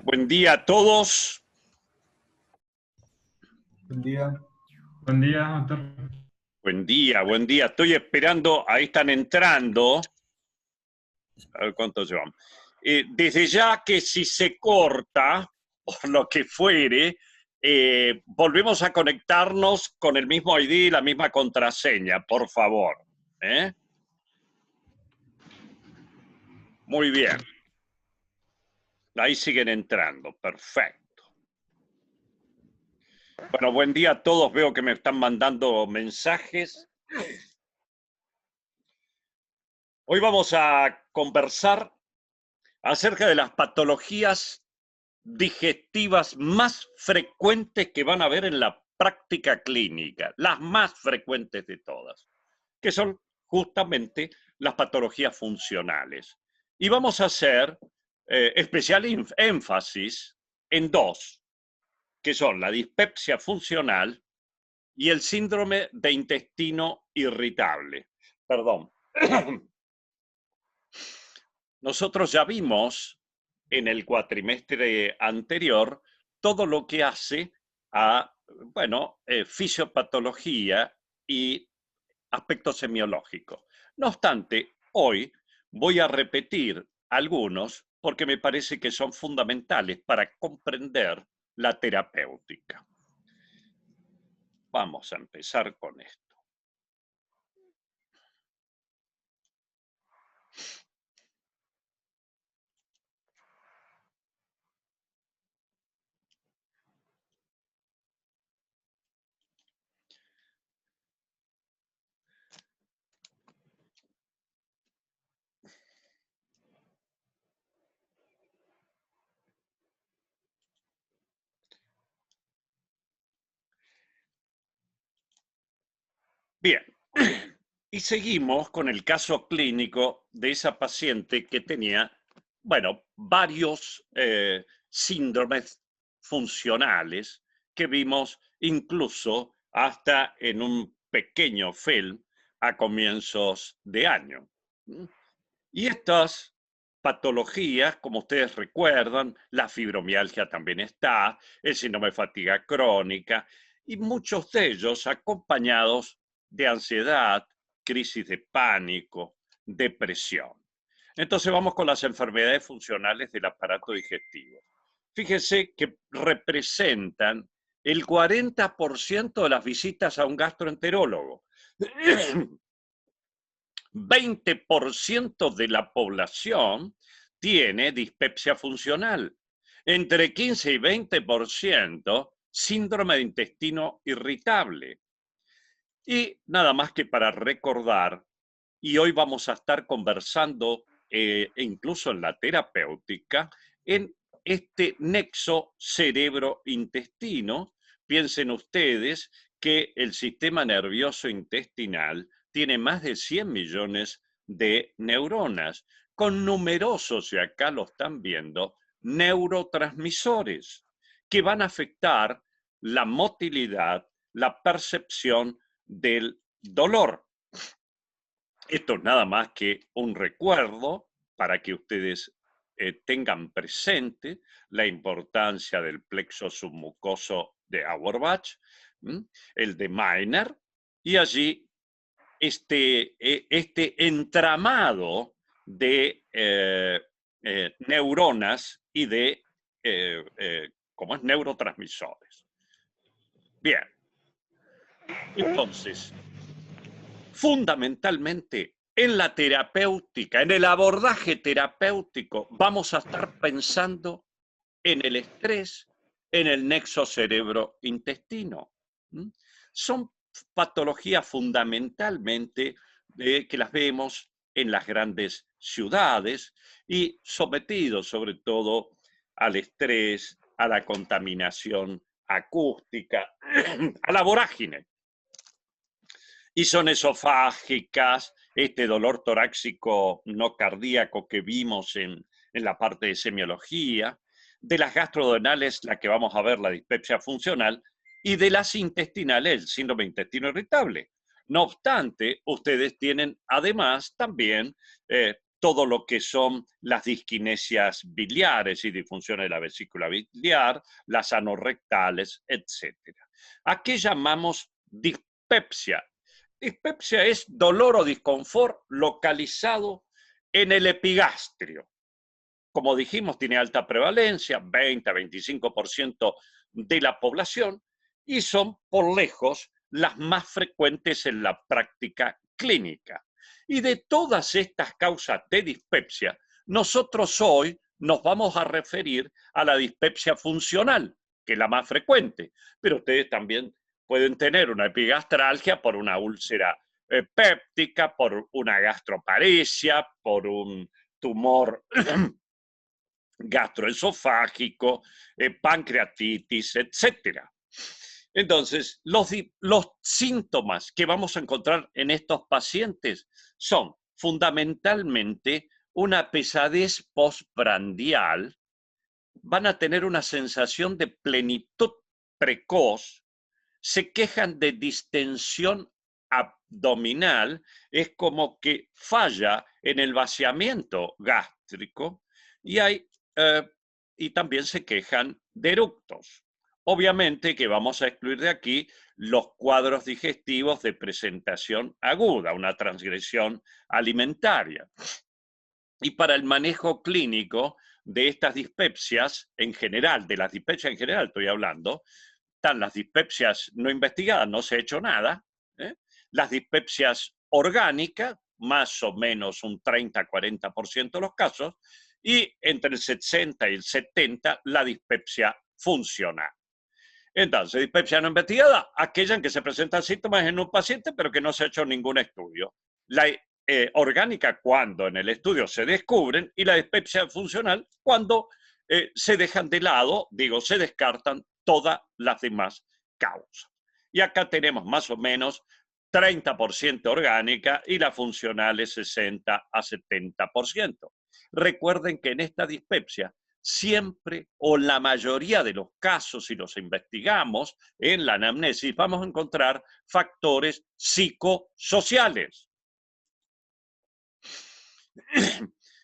Buen día a todos. Buen día. Buen día, doctor. Buen día, buen día. Estoy esperando, ahí están entrando. A ver cuántos llevamos. Desde ya que si se corta, por lo que fuere, volvemos a conectarnos con el mismo ID y la misma contraseña, por favor. Muy bien. Ahí siguen entrando, perfecto. Bueno, buen día a todos. Veo que me están mandando mensajes. Hoy vamos a conversar acerca de las patologías digestivas más frecuentes que van a ver en la práctica clínica, las más frecuentes de todas, que son justamente las patologías funcionales. Y vamos a hacer especial énfasis en dos, que son la dispepsia funcional y el síndrome de intestino irritable. Perdón. Nosotros ya vimos en el cuatrimestre anterior todo lo que hace a, fisiopatología y aspectos semiológicos. No obstante, hoy voy a repetir algunos porque me parece que son fundamentales para comprender la terapéutica. Vamos a empezar con esto. Bien, y seguimos con el caso clínico de esa paciente que tenía, varios síndromes funcionales que vimos incluso hasta en un pequeño film a comienzos de año. Y estas patologías, como ustedes recuerdan, la fibromialgia también está, el síndrome de fatiga crónica, y muchos de ellos acompañados de ansiedad, crisis de pánico, depresión. Entonces vamos con las enfermedades funcionales del aparato digestivo. Fíjense que representan el 40% de las visitas a un gastroenterólogo. 20% de la población tiene dispepsia funcional. Entre 15 y 20% síndrome de intestino irritable. Y nada más que para recordar, y hoy vamos a estar conversando, incluso en la terapéutica, en este nexo cerebro-intestino. Piensen ustedes que el sistema nervioso intestinal tiene más de 100 millones de neuronas, con numerosos, y acá lo están viendo, neurotransmisores, que van a afectar la motilidad, la percepción del dolor. Esto es nada más que un recuerdo para que ustedes tengan presente la importancia del plexo submucoso de Auerbach, el de Meiner, y allí este entramado de neuronas y de como es neurotransmisores. Bien, entonces, fundamentalmente en la terapéutica, en el abordaje terapéutico, vamos a estar pensando en el estrés, en el nexo cerebro-intestino. Son patologías fundamentalmente que las vemos en las grandes ciudades y sometidos sobre todo al estrés, a la contaminación acústica, a la vorágine. Y son esofágicas, este dolor torácico no cardíaco que vimos en la parte de semiología, de las gastrodenales, la que vamos a ver, la dispepsia funcional, y de las intestinales, el síndrome de intestino irritable. No obstante, ustedes tienen además también todo lo que son las disquinesias biliares y disfunciones de la vesícula biliar, las anorrectales, etc. ¿A qué llamamos dispepsia? Dispepsia es dolor o disconfort localizado en el epigastrio. Como dijimos, tiene alta prevalencia, 20-25% de la población, y son por lejos las más frecuentes en la práctica clínica. Y de todas estas causas de dispepsia, nosotros hoy nos vamos a referir a la dispepsia funcional, que es la más frecuente, pero ustedes también pueden tener una epigastralgia por una úlcera péptica, por una gastroparesia, por un tumor gastroesofágico, pancreatitis, etc. Entonces, los síntomas que vamos a encontrar en estos pacientes son fundamentalmente una pesadez postprandial, van a tener una sensación de plenitud precoz, se quejan de distensión abdominal, es como que falla en el vaciamiento gástrico y y también se quejan de eructos. Obviamente que vamos a excluir de aquí los cuadros digestivos de presentación aguda, una transgresión alimentaria. Y para el manejo clínico de estas dispepsias en general, de las dispepsias en general estoy hablando, están las dispepsias no investigadas, no se ha hecho nada, ¿eh? Las dispepsias orgánicas, más o menos un 30-40% de los casos, y entre el 60 y el 70% la dispepsia funcional. Entonces, dispepsia no investigada, aquella en que se presentan síntomas en un paciente, pero que no se ha hecho ningún estudio. La orgánica, cuando en el estudio se descubren, y la dispepsia funcional, cuando se dejan de lado, se descartan todas las demás causas. Y acá tenemos más o menos 30% orgánica y la funcional es 60-70%. Recuerden que en esta dispepsia siempre o la mayoría de los casos, si los investigamos en la anamnesis, vamos a encontrar factores psicosociales.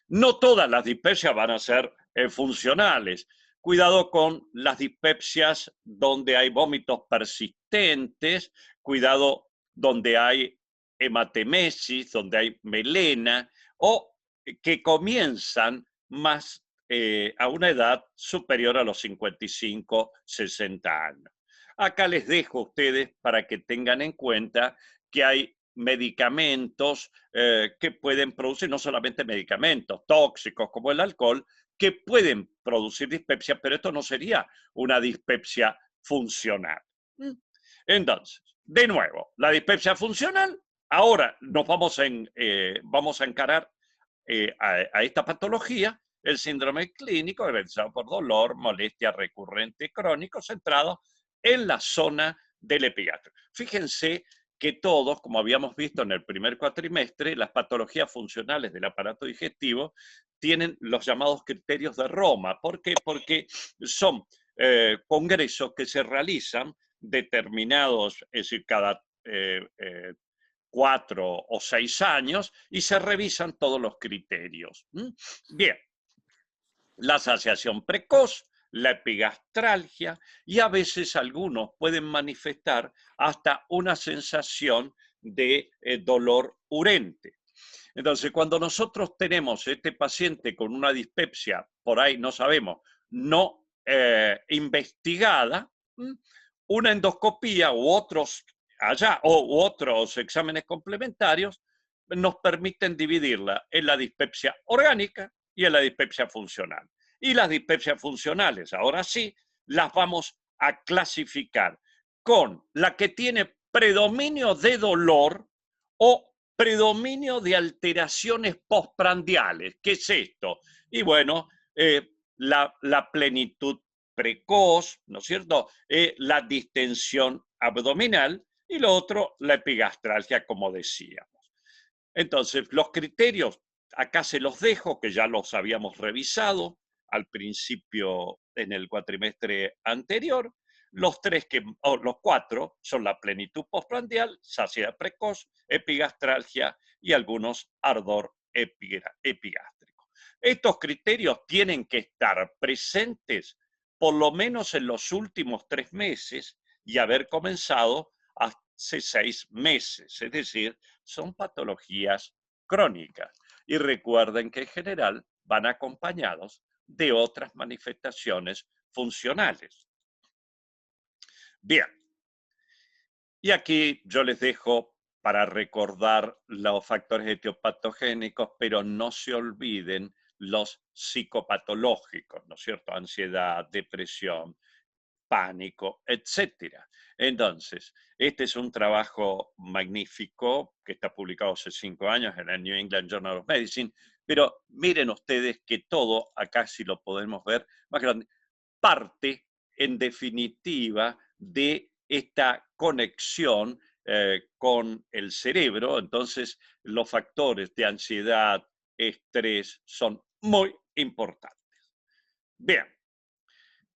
No todas las dispepsias van a ser funcionales. Cuidado con las dispepsias donde hay vómitos persistentes, cuidado donde hay hematemesis, donde hay melena, o que comienzan más a una edad superior a los 55-60 años. Acá les dejo a ustedes para que tengan en cuenta que hay medicamentos que pueden producir, no solamente medicamentos tóxicos como el alcohol, que pueden producir dispepsia, pero esto no sería una dispepsia funcional. Entonces, de nuevo, la dispepsia funcional, ahora nos vamos a encarar a esta patología, el síndrome clínico, realizado por dolor, molestia recurrente crónico, centrado en la zona del epigastrio. Fíjense que todos, como habíamos visto en el primer cuatrimestre, las patologías funcionales del aparato digestivo tienen los llamados criterios de Roma. ¿Por qué? Porque son congresos que se realizan determinados, es decir, cada 4 o 6 años y se revisan todos los criterios. Bien, la saciación precoz, la epigastralgia y a veces algunos pueden manifestar hasta una sensación de dolor urente. Entonces, cuando nosotros tenemos este paciente con una dispepsia, por ahí no sabemos, no investigada, una endoscopía u otros exámenes complementarios nos permiten dividirla en la dispepsia orgánica y en la dispepsia funcional. Y las dispepsias funcionales, ahora sí, las vamos a clasificar con la que tiene predominio de dolor o predominio de alteraciones postprandiales. ¿Qué es esto? Y bueno, la plenitud precoz, ¿no es cierto? La distensión abdominal y lo otro, la epigastralgia, como decíamos. Entonces, los criterios, acá se los dejo, que ya los habíamos revisado al principio en el cuatrimestre anterior. Los cuatro son la plenitud postprandial, saciedad precoz, epigastralgia y algunos ardor epigástrico. Estos criterios tienen que estar presentes por lo menos en los últimos 3 meses y haber comenzado hace 6 meses, es decir, son patologías crónicas. Y recuerden que en general van acompañados de otras manifestaciones funcionales. Bien, y aquí yo les dejo para recordar los factores etiopatogénicos, pero no se olviden los psicopatológicos, ¿no es cierto? Ansiedad, depresión, pánico, etcétera. Entonces, este es un trabajo magnífico que está publicado hace 5 años en el New England Journal of Medicine, pero miren ustedes que todo, acá si lo podemos ver más grande, parte en definitiva de esta conexión con el cerebro. Entonces, los factores de ansiedad, estrés son muy importantes. Bien,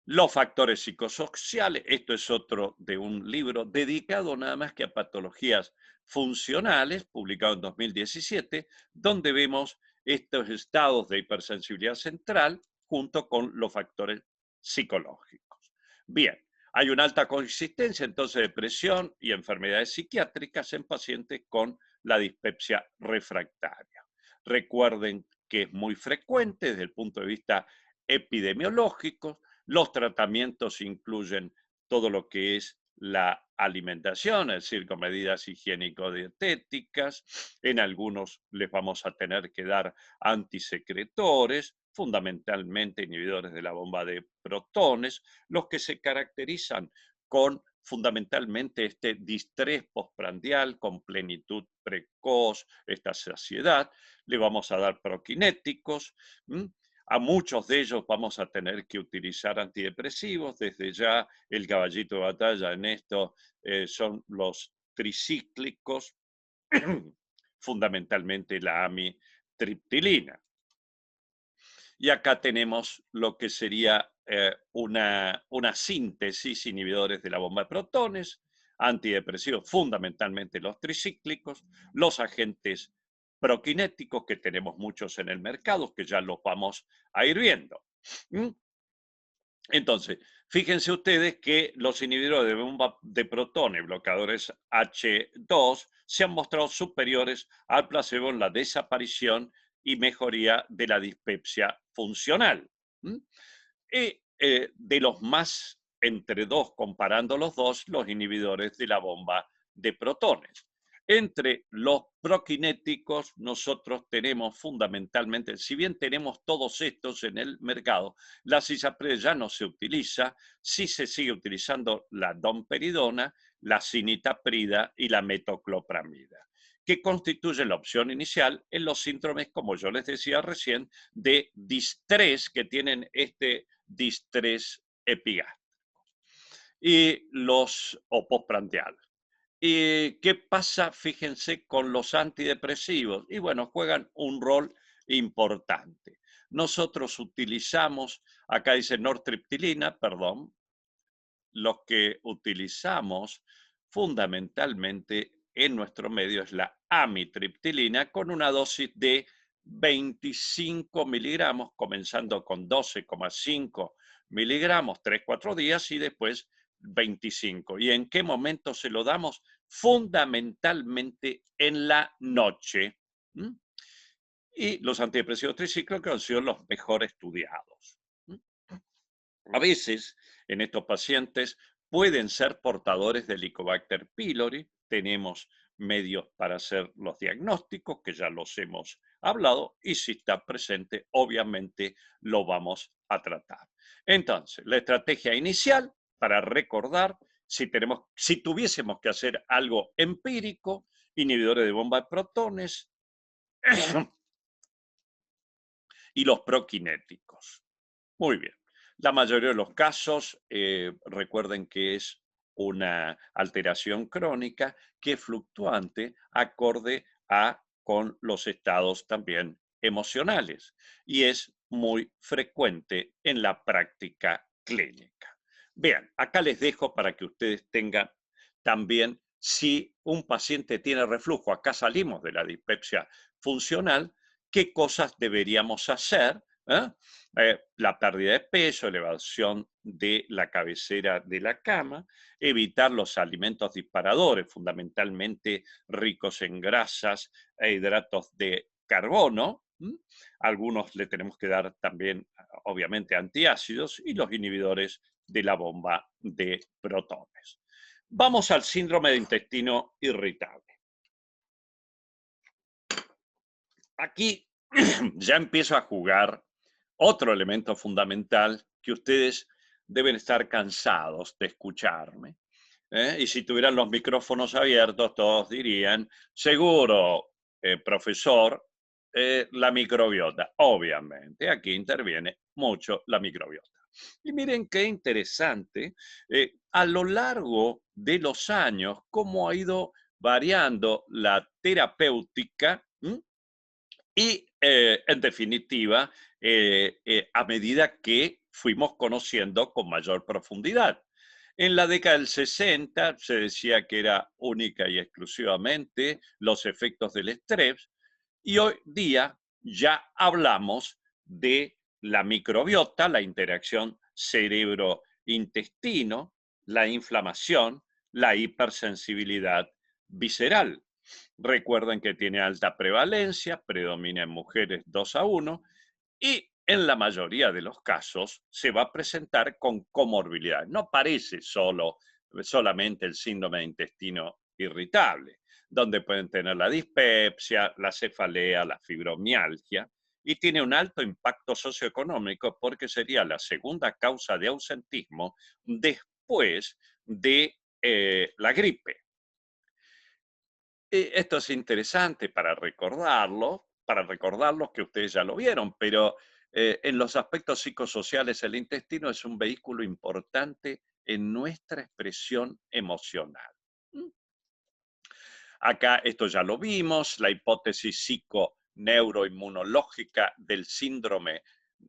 los factores psicosociales, esto es otro de un libro dedicado nada más que a patologías funcionales, publicado en 2017, donde vemos estos estados de hipersensibilidad central junto con los factores psicológicos. Bien, hay una alta consistencia entonces de depresión y enfermedades psiquiátricas en pacientes con la dispepsia refractaria. Recuerden que es muy frecuente desde el punto de vista epidemiológico. Los tratamientos incluyen todo lo que es la alimentación, es decir, con medidas higiénico-dietéticas. En algunos les vamos a tener que dar antisecretores, fundamentalmente inhibidores de la bomba de protones, los que se caracterizan con fundamentalmente este distrés postprandial con plenitud precoz, esta saciedad. Le vamos a dar proquinéticos. A muchos de ellos vamos a tener que utilizar antidepresivos. Desde ya el caballito de batalla en esto son los tricíclicos, fundamentalmente la amitriptilina. Y acá tenemos lo que sería una síntesis, inhibidores de la bomba de protones, antidepresivos, fundamentalmente los tricíclicos, los agentes proquinéticos, que tenemos muchos en el mercado, que ya los vamos a ir viendo. Entonces, fíjense ustedes que los inhibidores de bomba de protones, bloqueadores H2, se han mostrado superiores al placebo en la desaparición y mejoría de la dispepsia funcional. Y de los más entre dos, comparando los dos, los inhibidores de la bomba de protones. Entre los proquinéticos, nosotros tenemos fundamentalmente, si bien tenemos todos estos en el mercado, la cisaprida ya no se utiliza, sí se sigue utilizando la domperidona, la cinitaprida y la metoclopramida, que constituyen la opción inicial en los síndromes, como yo les decía recién, de distrés, que tienen este distrés epigástrico y los o postprandial. ¿Y qué pasa? Fíjense con los antidepresivos. Y bueno, juegan un rol importante. Nosotros utilizamos, acá dice nortriptilina, perdón, lo que utilizamos fundamentalmente en nuestro medio es la amitriptilina con una dosis de 25 miligramos, comenzando con 12,5 miligramos, 3-4 días y después 25. ¿Y en qué momento se lo damos? Fundamentalmente en la noche. Y los antidepresivos tricíclicos han sido los mejor estudiados. A veces, en estos pacientes, pueden ser portadores de Helicobacter pylori. Tenemos medios para hacer los diagnósticos, que ya los hemos hablado, y si está presente, obviamente lo vamos a tratar. Entonces, la estrategia inicial, para recordar, si tuviésemos que hacer algo empírico, inhibidores de bomba de protones y los proquinéticos. Muy bien. La mayoría de los casos, recuerden que es una alteración crónica que es fluctuante acorde con los estados también emocionales y es muy frecuente en la práctica clínica. Bien, acá les dejo para que ustedes tengan también, si un paciente tiene reflujo, acá salimos de la dispepsia funcional, qué cosas deberíamos hacer. La pérdida de peso, elevación de la cabecera de la cama, evitar los alimentos disparadores, fundamentalmente ricos en grasas e hidratos de carbono. Algunos le tenemos que dar también, obviamente, antiácidos y los inhibidores de la bomba de protones. Vamos al síndrome de intestino irritable. Aquí ya empiezo a jugar otro elemento fundamental que ustedes deben estar cansados de escucharme. Y si tuvieran los micrófonos abiertos, todos dirían, seguro, profesor, la microbiota. Obviamente, aquí interviene mucho la microbiota. Y miren qué interesante, a lo largo de los años, cómo ha ido variando la terapéutica. Y, en definitiva, a medida que fuimos conociendo con mayor profundidad. En la década del 60 se decía que era única y exclusivamente los efectos del estrés, y hoy día ya hablamos de la microbiota, la interacción cerebro-intestino, la inflamación, la hipersensibilidad visceral. Recuerden que tiene alta prevalencia, predomina en mujeres 2-1 y en la mayoría de los casos se va a presentar con comorbilidad. No parece solamente el síndrome de intestino irritable, donde pueden tener la dispepsia, la cefalea, la fibromialgia, y tiene un alto impacto socioeconómico porque sería la segunda causa de ausentismo después de la gripe. Esto es interesante para recordarlos que ustedes ya lo vieron, pero en los aspectos psicosociales el intestino es un vehículo importante en nuestra expresión emocional. ¿Mm? Acá esto ya lo vimos, la hipótesis psiconeuroinmunológica del síndrome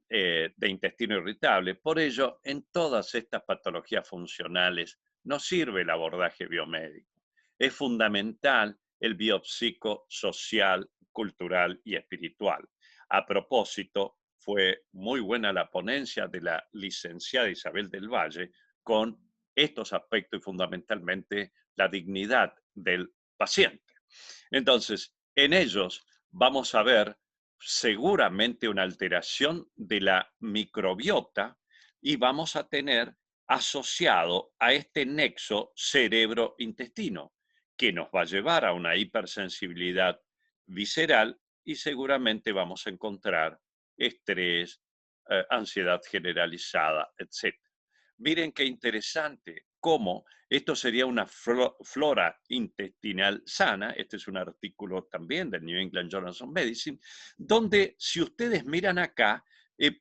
de intestino irritable. Por ello, en todas estas patologías funcionales no sirve el abordaje biomédico. Es fundamental el biopsicosocial, cultural y espiritual. A propósito, fue muy buena la ponencia de la licenciada Isabel del Valle con estos aspectos y fundamentalmente la dignidad del paciente. Entonces, en ellos vamos a ver seguramente una alteración de la microbiota y vamos a tener asociado a este nexo cerebro-intestino, que nos va a llevar a una hipersensibilidad visceral y seguramente vamos a encontrar estrés, ansiedad generalizada, etc. Miren qué interesante cómo esto sería una flora intestinal sana. Este es un artículo también del New England Journal of Medicine, donde si ustedes miran acá,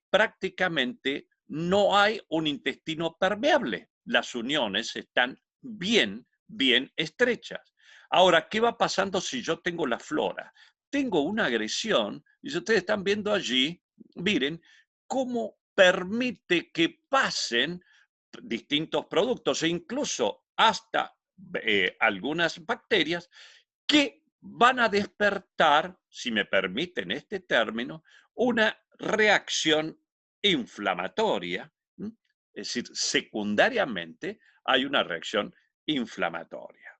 prácticamente no hay un intestino permeable. Las uniones están bien estrechas. Ahora, ¿qué va pasando si yo tengo la flora? Tengo una agresión, y si ustedes están viendo allí, miren cómo permite que pasen distintos productos e incluso hasta algunas bacterias que van a despertar, si me permiten este término, una reacción inflamatoria. Es decir, secundariamente hay una reacción inflamatoria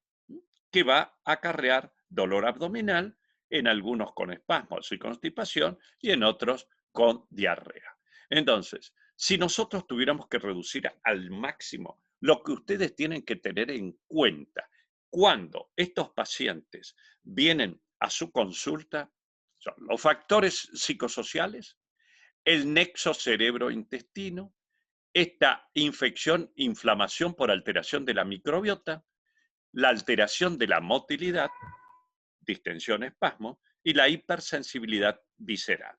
que va a acarrear dolor abdominal, en algunos con espasmos y constipación y en otros con diarrea. Entonces, si nosotros tuviéramos que reducir al máximo lo que ustedes tienen que tener en cuenta cuando estos pacientes vienen a su consulta, son los factores psicosociales, el nexo cerebro-intestino, esta infección, inflamación por alteración de la microbiota, la alteración de la motilidad, distensión, espasmo, y la hipersensibilidad visceral.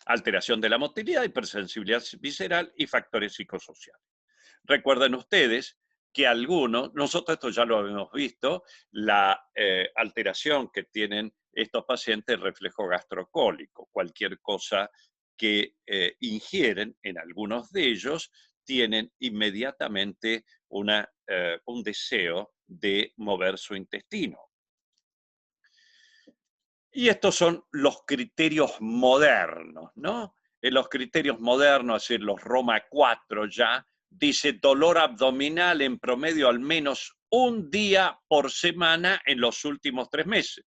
Alteración de la motilidad, hipersensibilidad visceral y factores psicosociales. Recuerden ustedes que nosotros esto ya lo hemos visto, la alteración que tienen estos pacientes, reflejo gastrocólico, cualquier cosa que ingieren, en algunos de ellos, tienen inmediatamente un deseo de mover su intestino. Y estos son los criterios modernos, ¿no? En los criterios modernos, es decir, los Roma 4 ya, dice dolor abdominal en promedio al menos un día por semana en los últimos 3 meses,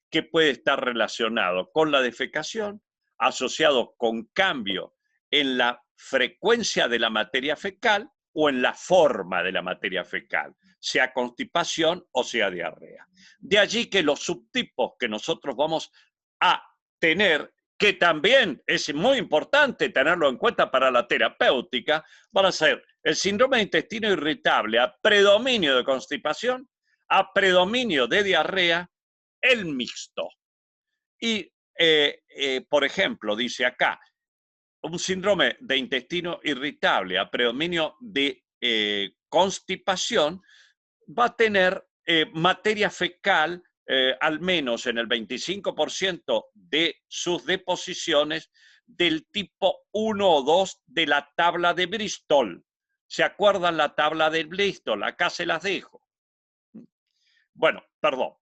que puede estar relacionado con la defecación, asociado con cambio en la frecuencia de la materia fecal o en la forma de la materia fecal, sea constipación o sea diarrea. De allí que los subtipos que nosotros vamos a tener, que también es muy importante tenerlo en cuenta para la terapéutica, van a ser el síndrome de intestino irritable a predominio de constipación, a predominio de diarrea, el mixto. Y, por ejemplo, dice acá, un síndrome de intestino irritable a predominio de constipación va a tener materia fecal al menos en el 25% de sus deposiciones del tipo 1 o 2 de la tabla de Bristol. ¿Se acuerdan la tabla de Bristol? Acá se las dejo. Bueno, perdón.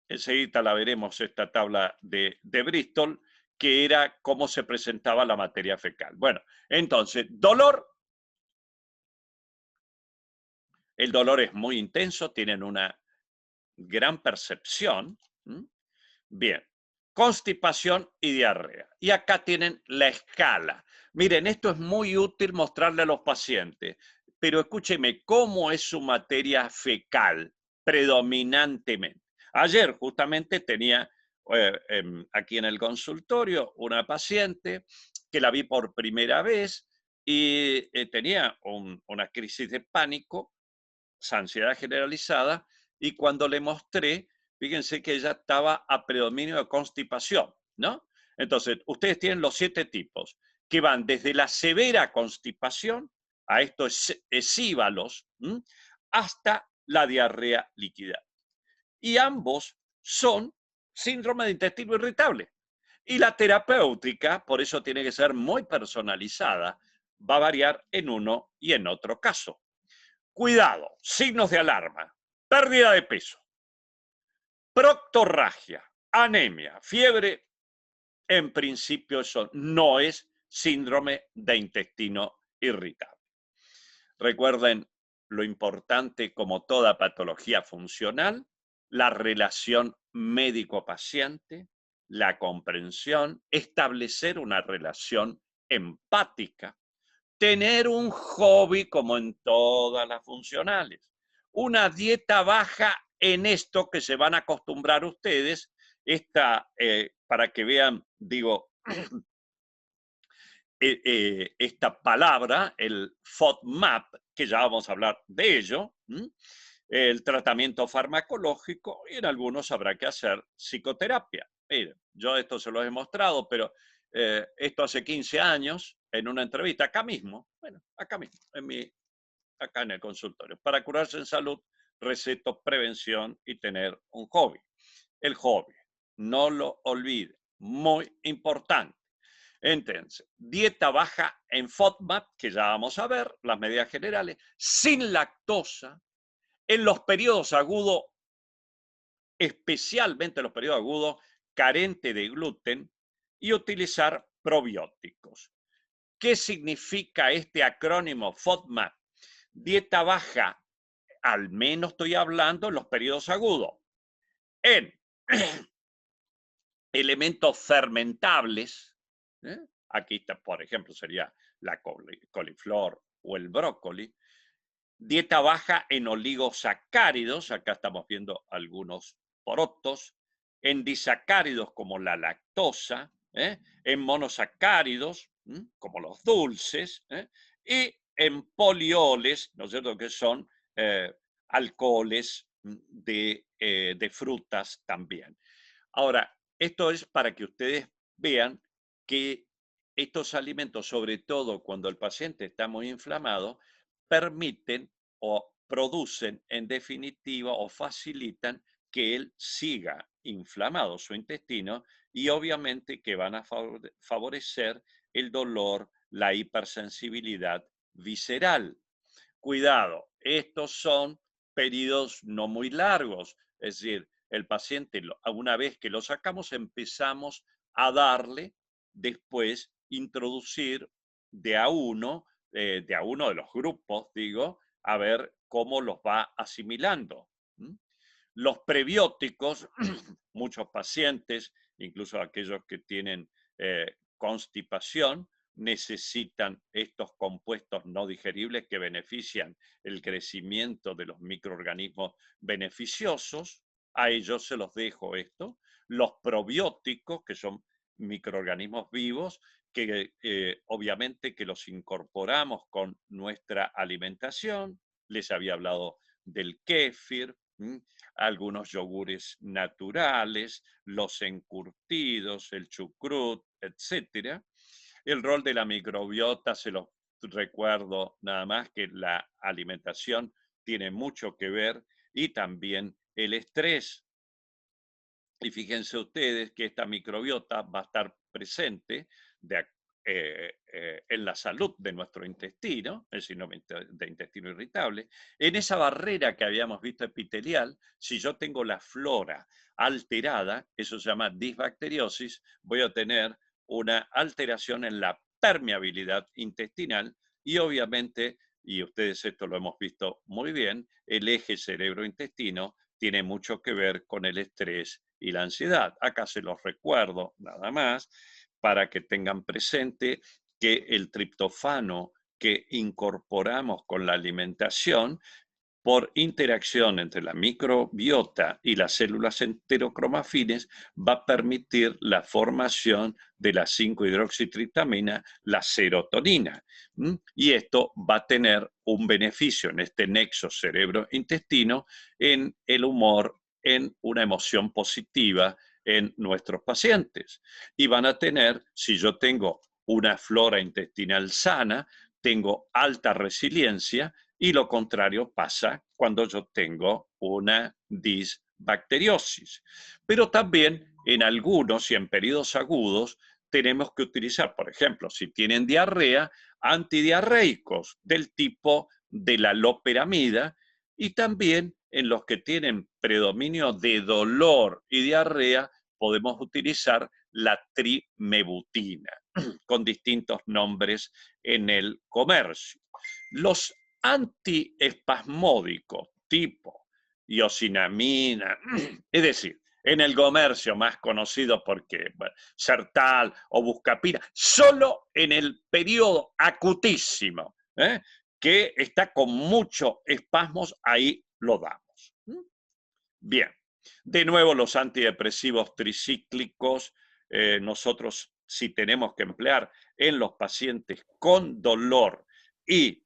Enseguida la veremos, esta tabla de Bristol, que era cómo se presentaba la materia fecal. Bueno, entonces, dolor. El dolor es muy intenso, tienen una gran percepción. Bien, constipación y diarrea. Y acá tienen la escala. Miren, esto es muy útil mostrarle a los pacientes, pero escúcheme, ¿cómo es su materia fecal predominantemente? Ayer justamente tenía aquí en el consultorio una paciente que la vi por primera vez y tenía una crisis de pánico, ansiedad generalizada, y cuando le mostré, fíjense que ella estaba a predominio de constipación, ¿no? Entonces, ustedes tienen los 7 tipos, que van desde la severa constipación, a estos esíbalos, hasta la diarrea líquida. Y ambos son síndrome de intestino irritable. Y la terapéutica, por eso tiene que ser muy personalizada, va a variar en uno y en otro caso. Cuidado, signos de alarma, pérdida de peso, proctorragia, anemia, fiebre, en principio eso no es síndrome de intestino irritable. Recuerden lo importante, como toda patología funcional, la relación médico-paciente, la comprensión, establecer una relación empática, tener un hobby como en todas las funcionales, una dieta baja en esto que se van a acostumbrar ustedes, para que vean, digo, esta palabra, el FODMAP, que ya vamos a hablar de ello, el tratamiento farmacológico, y en algunos habrá que hacer psicoterapia. Miren, yo esto se lo he mostrado, pero esto hace 15 años, en una entrevista, acá mismo, bueno, acá mismo, acá en el consultorio. Para curarse en salud, receto prevención y tener un hobby. El hobby, no lo olvide, muy importante. Entonces, dieta baja en FODMAP, que ya vamos a ver, las medidas generales, sin lactosa, en los periodos agudos, especialmente en los periodos agudos, carente de gluten, y utilizar probióticos. ¿Qué significa este acrónimo FODMAP? Dieta baja, al menos estoy hablando en los periodos agudos, en elementos fermentables. Aquí está, por ejemplo, sería la coliflor o el brócoli. Dieta baja en oligosacáridos, acá estamos viendo algunos porotos, en disacáridos como la lactosa, en monosacáridos, como los dulces, y en polioles, ¿no es cierto?, que son alcoholes de frutas también. Ahora, esto es para que ustedes vean que estos alimentos, sobre todo cuando el paciente está muy inflamado, permiten o producen, en definitiva, o facilitan que él siga inflamado su intestino, y obviamente que van a favorecer el dolor, la hipersensibilidad visceral. Cuidado, estos son periodos no muy largos, es decir, el paciente, una vez que lo sacamos, empezamos a darle después introducir de a uno de los grupos, digo, a ver cómo los va asimilando. Los prebióticos, muchos pacientes, incluso aquellos que tienen constipación, necesitan estos compuestos no digeribles que benefician el crecimiento de los microorganismos beneficiosos. A ellos se los dejo esto. Los probióticos, que son microorganismos vivos, que obviamente que los incorporamos con nuestra alimentación. Les había hablado del kéfir, algunos yogures naturales, los encurtidos, el chucrut, etcétera. El rol de la microbiota, se los recuerdo nada más, que la alimentación tiene mucho que ver, y también el estrés. Y fíjense ustedes que esta microbiota va a estar presente en la salud de nuestro intestino, el síndrome de intestino irritable, en esa barrera que habíamos visto epitelial. Si yo tengo la flora alterada, eso se llama disbacteriosis, voy a tener una alteración en la permeabilidad intestinal y obviamente, y ustedes esto lo hemos visto muy bien, el eje cerebro-intestino tiene mucho que ver con el estrés y la ansiedad. Acá se los recuerdo nada más para que tengan presente que el triptofano que incorporamos con la alimentación, por interacción entre la microbiota y las células enterocromafines, va a permitir la formación de la 5-hidroxitriptamina, la serotonina. Y esto va a tener un beneficio en este nexo cerebro-intestino, en el humor, en una emoción positiva en nuestros pacientes. Y van a tener, si yo tengo una flora intestinal sana, tengo alta resiliencia, y lo contrario pasa cuando yo tengo una disbacteriosis. Pero también en algunos y en periodos agudos tenemos que utilizar, por ejemplo, si tienen diarrea, antidiarreicos del tipo de la loperamida, y también en los que tienen predominio de dolor y diarrea podemos utilizar la trimebutina, con distintos nombres en el comercio. Los antiespasmódicos tipo iosinamina, es decir, en el comercio más conocido porque Sertal o Buscapina, solo en el periodo acutísimo, que está con muchos espasmos, ahí lo damos. Bien, de nuevo los antidepresivos tricíclicos, nosotros si tenemos que emplear en los pacientes con dolor y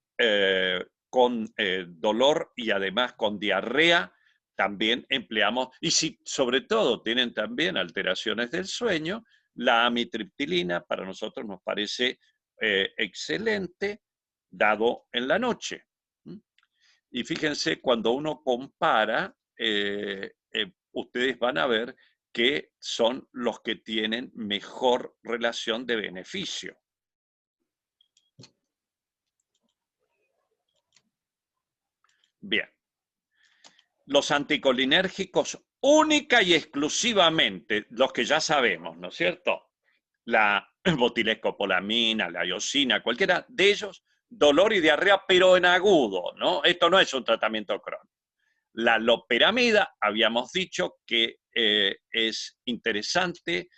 dolor y además con diarrea, también empleamos, y si sobre todo tienen también alteraciones del sueño, la amitriptilina para nosotros nos parece excelente, dado en la noche. Y fíjense, cuando uno compara, ustedes van a ver que son los que tienen mejor relación de beneficio. Bien. Los anticolinérgicos única y exclusivamente, los que ya sabemos, ¿no es cierto? La botilescopolamina, la iosina, cualquiera de ellos, dolor y diarrea, pero en agudo, ¿no? Esto no es un tratamiento crónico. La loperamida, habíamos dicho que es interesante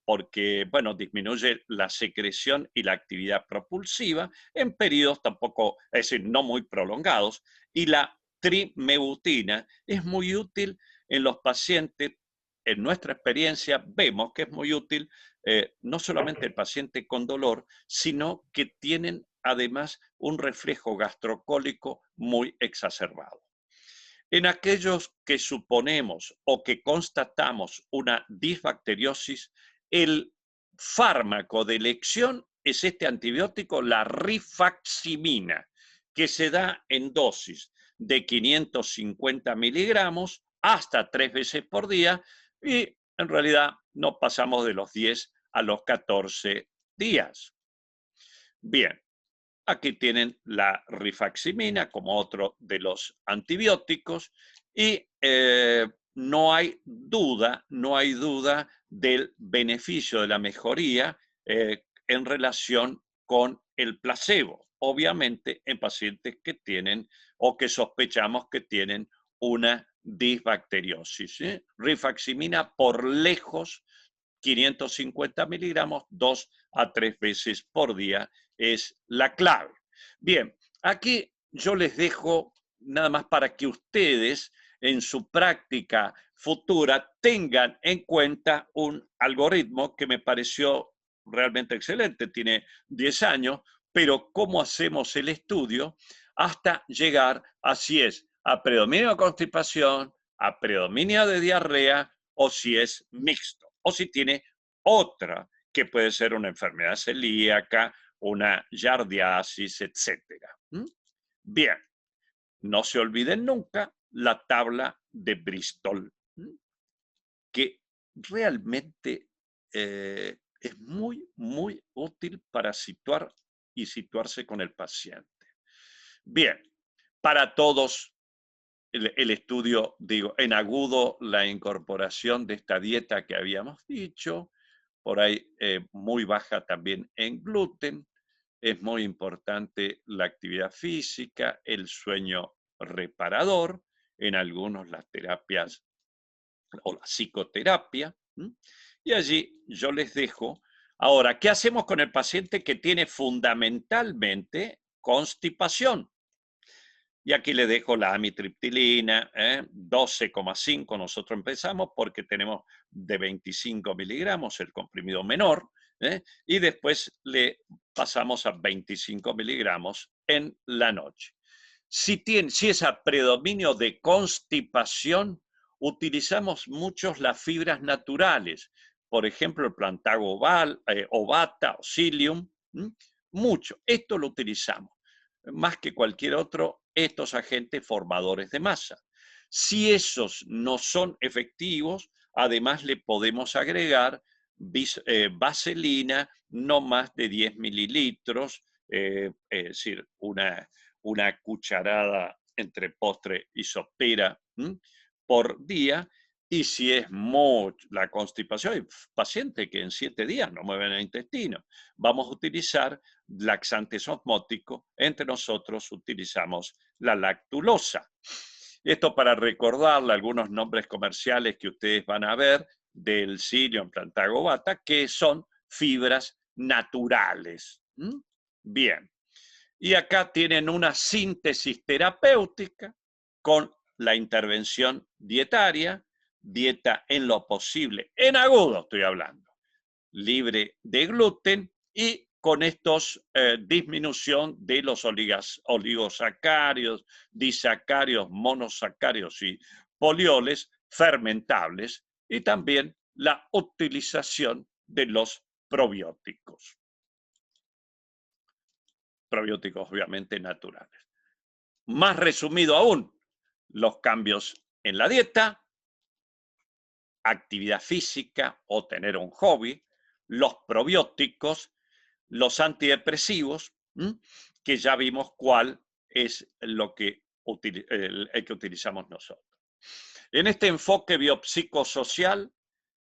porque, bueno, disminuye la secreción y la actividad propulsiva en periodos tampoco, es decir, no muy prolongados. Y la trimebutina es muy útil en los pacientes. En nuestra experiencia vemos que es muy útil no solamente el paciente con dolor, sino que tienen además un reflejo gastrocólico muy exacerbado. En aquellos que suponemos o que constatamos una disbacteriosis, el fármaco de elección es este antibiótico, la rifaximina, que se da en dosis de 550 miligramos hasta 3 veces por día, y en realidad no pasamos de los 10 a los 14 días. Bien, aquí tienen la rifaximina como otro de los antibióticos, y no hay duda del beneficio de la mejoría en relación con el placebo, obviamente en pacientes que tienen o que sospechamos que tienen una disbacteriosis. ¿Sí? Rifaximina por lejos, 550 miligramos, 2 a 3 veces por día es la clave. Bien, aquí yo les dejo nada más para que ustedes en su práctica futura tengan en cuenta un algoritmo que me pareció realmente excelente, tiene 10 años, pero cómo hacemos el estudio hasta llegar, así es, a predominio de constipación, a predominio de diarrea, o si es mixto, o si tiene otra, que puede ser una enfermedad celíaca, una yardiasis, etcétera. Bien, no se olviden nunca la tabla de Bristol, que realmente es muy, muy útil para situar y situarse con el paciente. Bien, para todos el estudio, digo, en agudo, la incorporación de esta dieta que habíamos dicho, por ahí muy baja también en gluten, es muy importante la actividad física, el sueño reparador, en algunos las terapias o la psicoterapia. Y allí yo les dejo. Ahora, ¿qué hacemos con el paciente que tiene fundamentalmente constipación? Y aquí le dejo la amitriptilina, 12,5 nosotros empezamos porque tenemos de 25 miligramos el comprimido menor, y después le pasamos a 25 miligramos en la noche. Si es a predominio de constipación, utilizamos muchos las fibras naturales, por ejemplo, el plantago ovata o psyllium, mucho. Esto lo utilizamos más que cualquier otro, estos agentes formadores de masa. Si esos no son efectivos, además le podemos agregar vaselina, no más de 10 mililitros, es decir, una cucharada entre postre y sopera por día. Y si es la constipación, hay pacientes que en 7 días no mueven el intestino, vamos a utilizar laxantes osmóticos. Entre nosotros utilizamos la lactulosa. Esto para recordarle algunos nombres comerciales que ustedes van a ver del psyllium plantago ovata, que son fibras naturales. Bien. Y acá tienen una síntesis terapéutica con la intervención dietaria, dieta en lo posible, en agudo estoy hablando, libre de gluten y con estos disminución de los oligosacáridos, disacáridos, monosacáridos y polioles fermentables y también la utilización de los probióticos. Probióticos obviamente naturales. Más resumido aún, los cambios en la dieta, actividad física o tener un hobby, los probióticos, los antidepresivos, que ya vimos cuál es el que utilizamos nosotros. En este enfoque biopsicosocial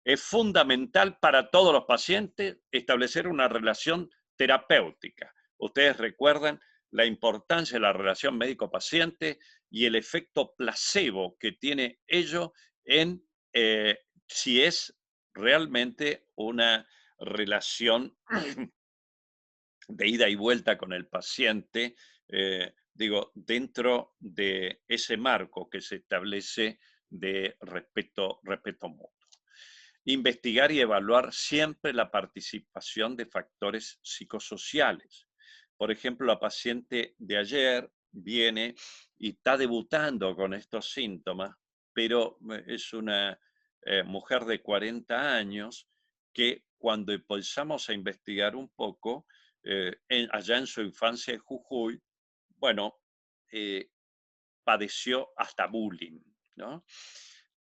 es fundamental para todos los pacientes establecer una relación terapéutica. Ustedes recuerdan la importancia de la relación médico-paciente y el efecto placebo que tiene ello en si es realmente una relación de ida y vuelta con el paciente, dentro de ese marco que se establece de respeto mutuo. Investigar y evaluar siempre la participación de factores psicosociales. Por ejemplo, la paciente de ayer viene y está debutando con estos síntomas, pero es una mujer de 40 años que cuando empezamos a investigar un poco, allá en su infancia en Jujuy, bueno, padeció hasta bullying, ¿no?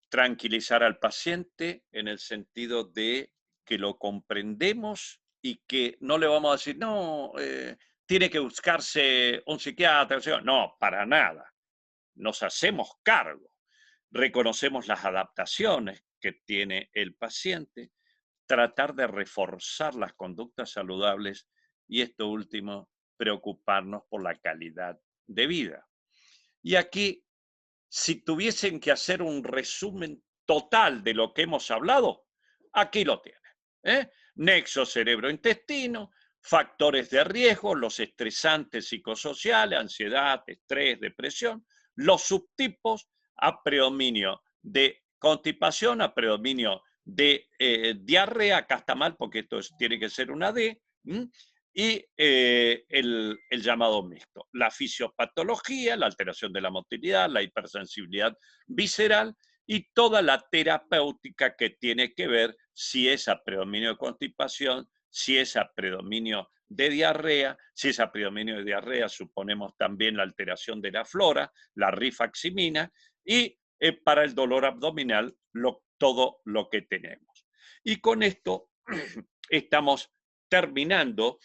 Tranquilizar al paciente en el sentido de que lo comprendemos y que no le vamos a decir, no, tiene que buscarse un psiquiatra. No, para nada. Nos hacemos cargo. reconocemos las adaptaciones que tiene el paciente, tratar de reforzar las conductas saludables y esto último, preocuparnos por la calidad de vida. Y aquí, si tuviesen que hacer un resumen total de lo que hemos hablado, aquí lo tienen. Nexo cerebro-intestino, factores de riesgo, los estresantes psicosociales, ansiedad, estrés, depresión, los subtipos a predominio de constipación, a predominio de diarrea, acá está mal porque esto tiene que ser una D, y el llamado mixto. La fisiopatología, la alteración de la motilidad, la hipersensibilidad visceral y toda la terapéutica que tiene que ver si es a predominio de constipación, si es a predominio de diarrea, si es a predominio de diarrea suponemos también la alteración de la flora, la rifaximina y para el dolor abdominal todo lo que tenemos. Y con esto estamos terminando.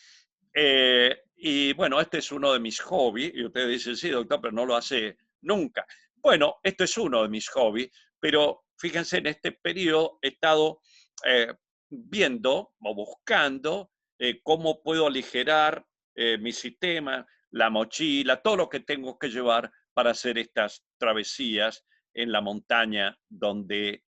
Y bueno, este es uno de mis hobbies. Y ustedes dicen, sí, doctor, pero no lo hace nunca. Bueno, esto es uno de mis hobbies, pero fíjense, en este periodo he estado viendo o buscando cómo puedo aligerar mi sistema, la mochila, todo lo que tengo que llevar para hacer estas travesías en la montaña donde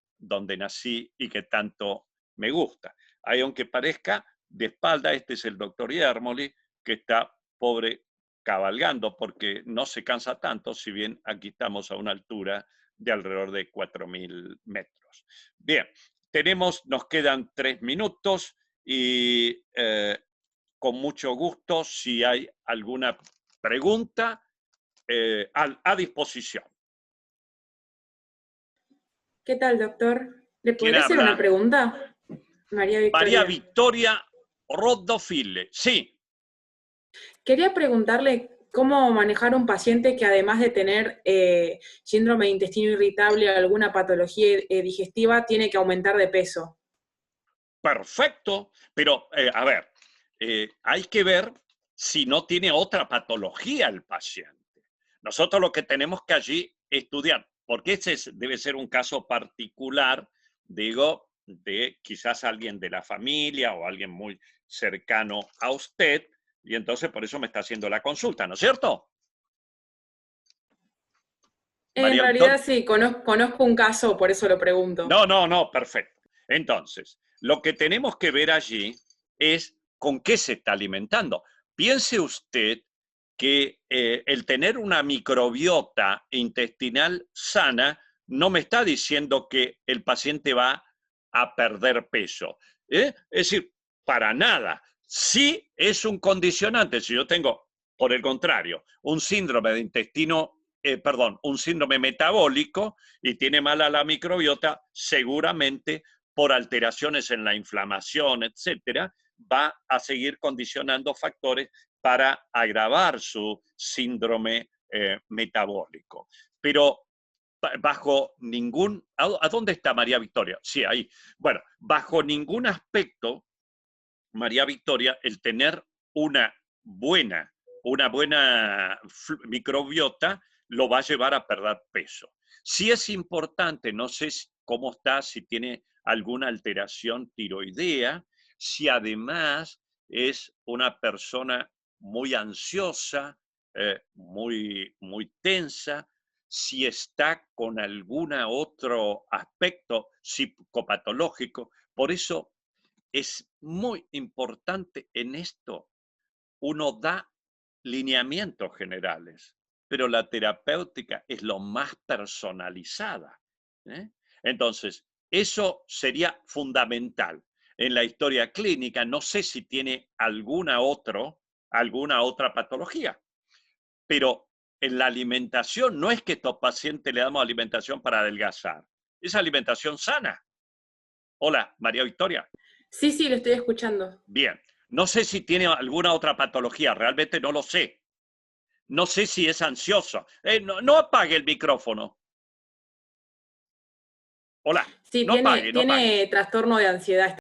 nací y que tanto me gusta. Ahí, aunque parezca, de espalda, este es el doctor Yermoli, que está pobre cabalgando porque no se cansa tanto, si bien aquí estamos a una altura de alrededor de 4.000 metros. Bien, nos quedan 3 minutos y con mucho gusto, si hay alguna pregunta, a disposición. ¿Qué tal, doctor? ¿Le ¿Quién podría hacer una habla? pregunta? María María Victoria. Victoria Rodofile. Sí. Quería preguntarle cómo manejar un paciente que además de tener síndrome de intestino irritable o alguna patología digestiva, tiene que aumentar de peso. Perfecto, pero a ver, hay que ver si no tiene otra patología el paciente. Nosotros lo que tenemos que allí estudiar, porque debe ser un caso particular, digo, de quizás alguien de la familia o alguien muy cercano a usted, y entonces por eso me está haciendo la consulta, ¿no es cierto? En María realidad Victoria. sí, conozco un caso, por eso lo pregunto. No, perfecto. Entonces, lo que tenemos que ver allí es con qué se está alimentando. Piense usted que el tener una microbiota intestinal sana no me está diciendo que el paciente va a perder peso. Es decir, para nada. Sí es un condicionante. Si yo tengo, por el contrario, un síndrome de intestino, un síndrome metabólico, y tiene mala la microbiota, seguramente por alteraciones en la inflamación, etcétera, va a seguir condicionando factores para agravar su síndrome metabólico. Pero bajo ningún... ¿A dónde está María Victoria? Sí, ahí. Bueno, bajo ningún aspecto, María Victoria, el tener una buena, microbiota lo va a llevar a perder peso. Sí es importante, no sé cómo está, si tiene alguna alteración tiroidea, si además es una persona muy ansiosa, muy tensa, si está con algún otro aspecto psicopatológico. Por eso es muy importante en esto. Uno da lineamientos generales, pero la terapéutica es lo más personalizada. Entonces, eso sería fundamental. En la historia clínica, no sé si tiene alguna otra patología, pero en la alimentación no es que a estos pacientes le damos alimentación para adelgazar, es alimentación sana. Hola, María Victoria. Sí, sí, lo estoy escuchando. Bien, no sé si tiene alguna otra patología, realmente no lo sé. No sé si es ansioso. No apague el micrófono. Hola, Sí, no apague, no apague. tiene trastorno de ansiedad.